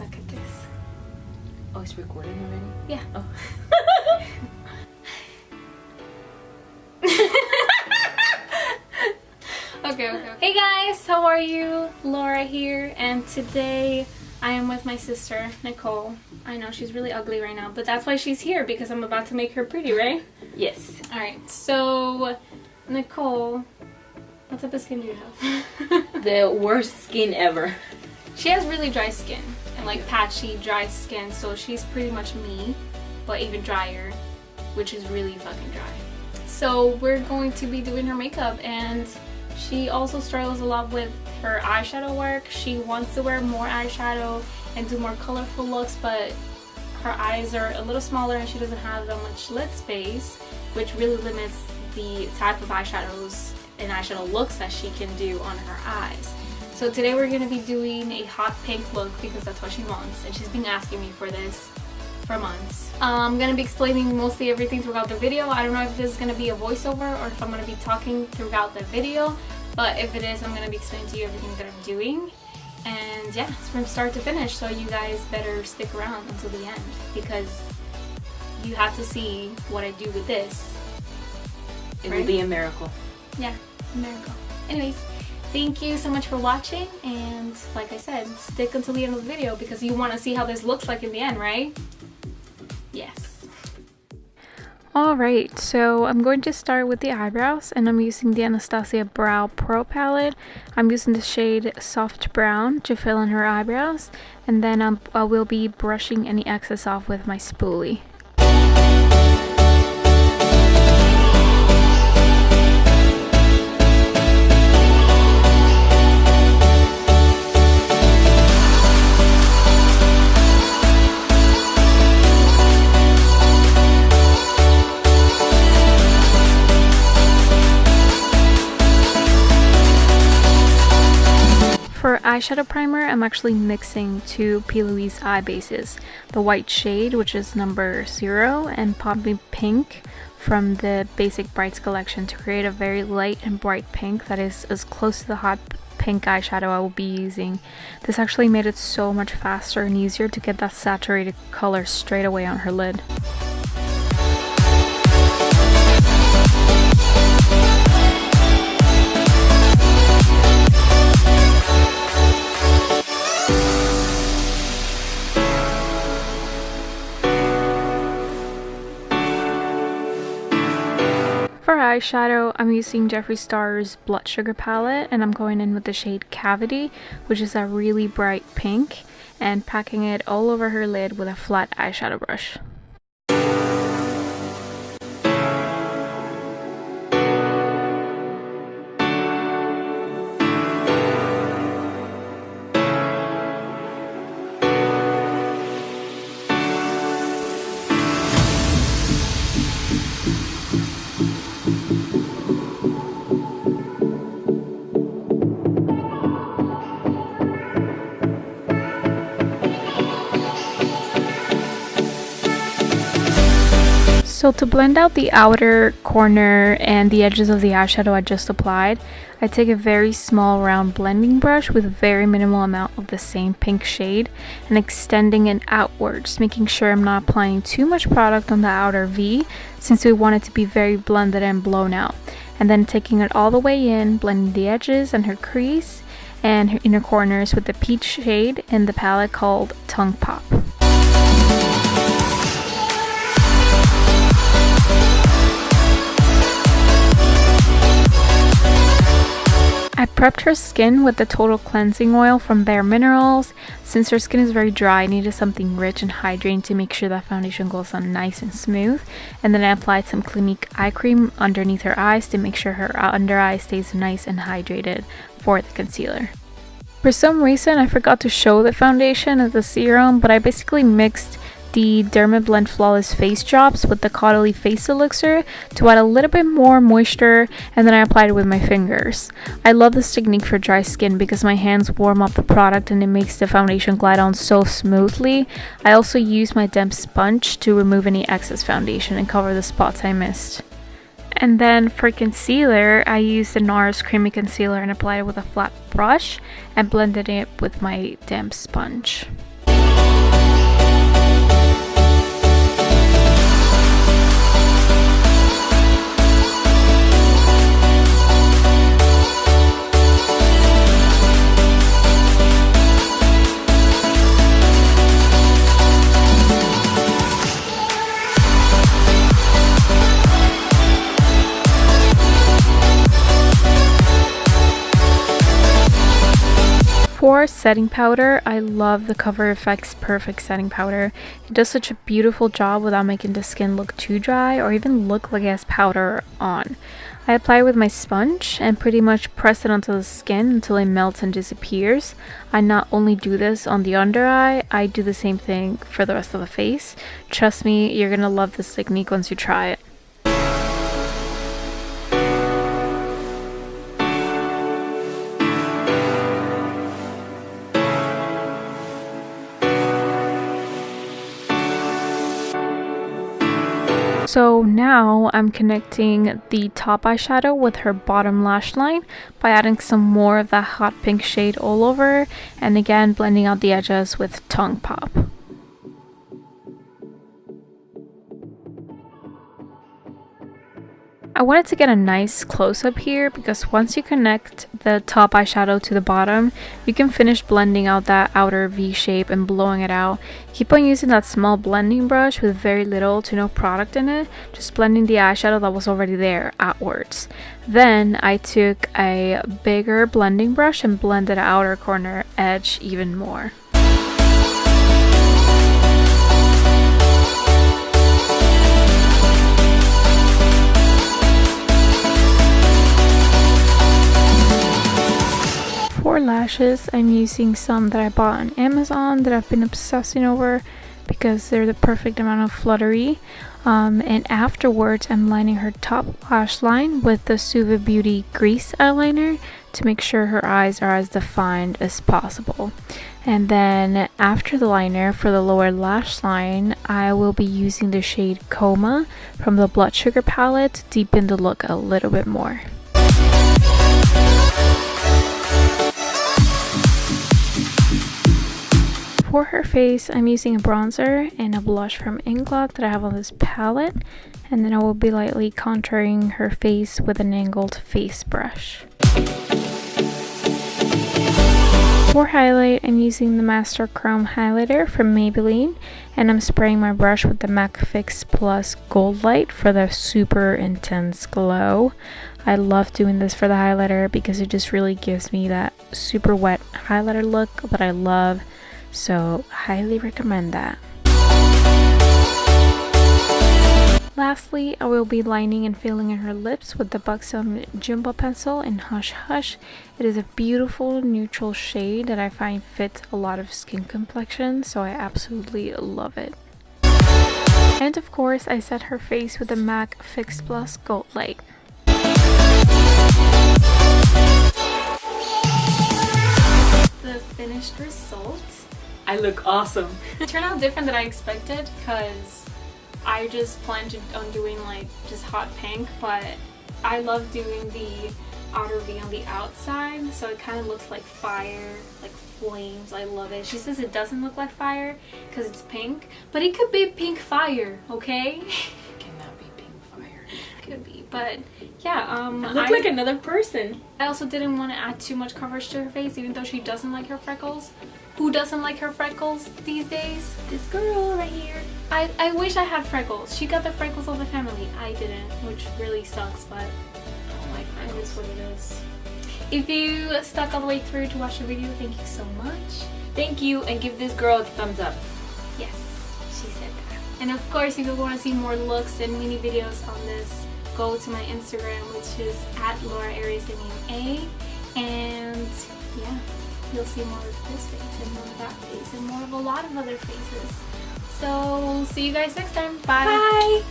suck at this. Oh, it's recording already? Yeah. Oh. Okay. Hey guys, how are you? Laura here, and today I am with my sister, Nicole. I know she's really ugly right now, but that's why she's here, because I'm about to make her pretty, right? Yes. Alright, so Nicole, what type of skin do you have? The worst skin ever. She has really dry skin, and like patchy, dry skin, so she's pretty much me, but even drier, which is really fucking dry. So we're going to be doing her makeup, and she also struggles a lot with her eyeshadow work. She wants to wear more eyeshadow and do more colorful looks, but her eyes are a little smaller and she doesn't have that much lid space, which really limits the type of eyeshadows and eyeshadow looks that she can do on her eyes. So today we're going to be doing a hot pink look because that's what she wants, and she's been asking me for this for months. I'm going to be explaining mostly everything throughout the video. I don't know if this is going to be a voiceover or if I'm going to be talking throughout the video, but if it is, I'm going to be explaining to you everything that I'm doing. And yeah, it's from start to finish, so you guys better stick around until the end because you have to see what I do with this. It will be a miracle. Yeah, a miracle. Anyways, thank you so much for watching, and like I said, stick until the end of the video because you want to see how this looks like in the end, right? Yes. Alright, so I'm going to start with the eyebrows, and I'm using the Anastasia Brow Pro palette. I'm using the shade Soft Brown to fill in her eyebrows, and then I will be brushing any excess off with my spoolie. For eyeshadow primer, I'm actually mixing two P. Louise eye bases. The white shade, which is number 0, and Pop Me Pink from the Basic Brights collection to create a very light and bright pink that is as close to the hot pink eyeshadow I will be using. This actually made it so much faster and easier to get that saturated color straight away on her lid. For eyeshadow, I'm using Jeffree Star's Blood Sugar palette, and I'm going in with the shade Cavity, which is a really bright pink, and packing it all over her lid with a flat eyeshadow brush. So to blend out the outer corner and the edges of the eyeshadow I just applied, I take a very small round blending brush with a very minimal amount of the same pink shade and extending it outwards, making sure I'm not applying too much product on the outer V since we want it to be very blended and blown out. And then taking it all the way in, blending the edges and her crease and her inner corners with the peach shade in the palette called Tongue Pop. I prepped her skin with the Total Cleansing Oil from Bare Minerals. Since her skin is very dry, I needed something rich and hydrating to make sure that foundation goes on nice and smooth. And then I applied some Clinique eye cream underneath her eyes to make sure her under eye stays nice and hydrated for the concealer. For some reason, I forgot to show the foundation as the serum, but I basically mixed the Dermablend Flawless Face Drops with the Caudalie Face Elixir to add a little bit more moisture, and then I applied it with my fingers. I love this technique for dry skin because my hands warm up the product and it makes the foundation glide on so smoothly. I also use my damp sponge to remove any excess foundation and cover the spots I missed. And then for concealer, I used the NARS Creamy Concealer and applied it with a flat brush and blended it with my damp sponge. far as setting powder, I love the Cover FX Perfect Setting Powder. It does such a beautiful job without making the skin look too dry or even look like it has powder on. I apply it with my sponge and pretty much press it onto the skin until it melts and disappears. I not only do this on the under eye, I do the same thing for the rest of the face. Trust me, you're gonna love this technique once you try it. So now I'm connecting the top eyeshadow with her bottom lash line by adding some more of that hot pink shade all over, and again blending out the edges with Tongue Pop. I wanted to get a nice close-up here because once you connect the top eyeshadow to the bottom, you can finish blending out that outer V shape and blowing it out. Keep on using that small blending brush with very little to no product in it, just blending the eyeshadow that was already there outwards. Then I took a bigger blending brush and blended the outer corner edge even more. For lashes, I'm using some that I bought on Amazon that I've been obsessing over because they're the perfect amount of fluttery. And afterwards, I'm lining her top lash line with the Suva Beauty Grease eyeliner to make sure her eyes are as defined as possible. And then after the liner, for the lower lash line, I will be using the shade Coma from the Blood Sugar palette to deepen the look a little bit more. For her face, I'm using a bronzer and a blush from Inglot that I have on this palette, and then I will be lightly contouring her face with an angled face brush. For highlight, I'm using the Master Chrome highlighter from Maybelline, and I'm spraying my brush with the MAC Fix Plus Gold Light for the super intense glow. I love doing this for the highlighter because it just really gives me that super wet highlighter look that I love. So highly recommend that. Lastly, I will be lining and filling in her lips with the Buxom Jumbo pencil in Hush Hush. It is a beautiful neutral shade that I find fits a lot of skin complexions, so I absolutely love it. And of course, I set her face with the MAC Fix Plus Gold Light. The finished result. I look awesome. It turned out different than I expected because I just planned on doing like just hot pink, but I love doing the outer V on the outside, so it kind of looks like fire, like flames. I love it. She says it doesn't look like fire because it's pink, but it could be pink fire, okay? It cannot be pink fire. Could be, but yeah, I look like another person. I also didn't want to add too much coverage to her face, even though she doesn't like her freckles. Who doesn't like her freckles these days? This girl right here. I wish I had freckles. She got the freckles of the family. I didn't, which really sucks, but it is what it is. If you stuck all the way through to watch the video, thank you so much. Thank you, and give this girl a thumbs up. Yes, she said that. And of course, if you want to see more looks and mini videos on this, go to my Instagram, which is @LauraAriasA. And yeah, you'll see more of this face and more of that face and more of a lot of other faces. So see you guys next time. Bye. Bye.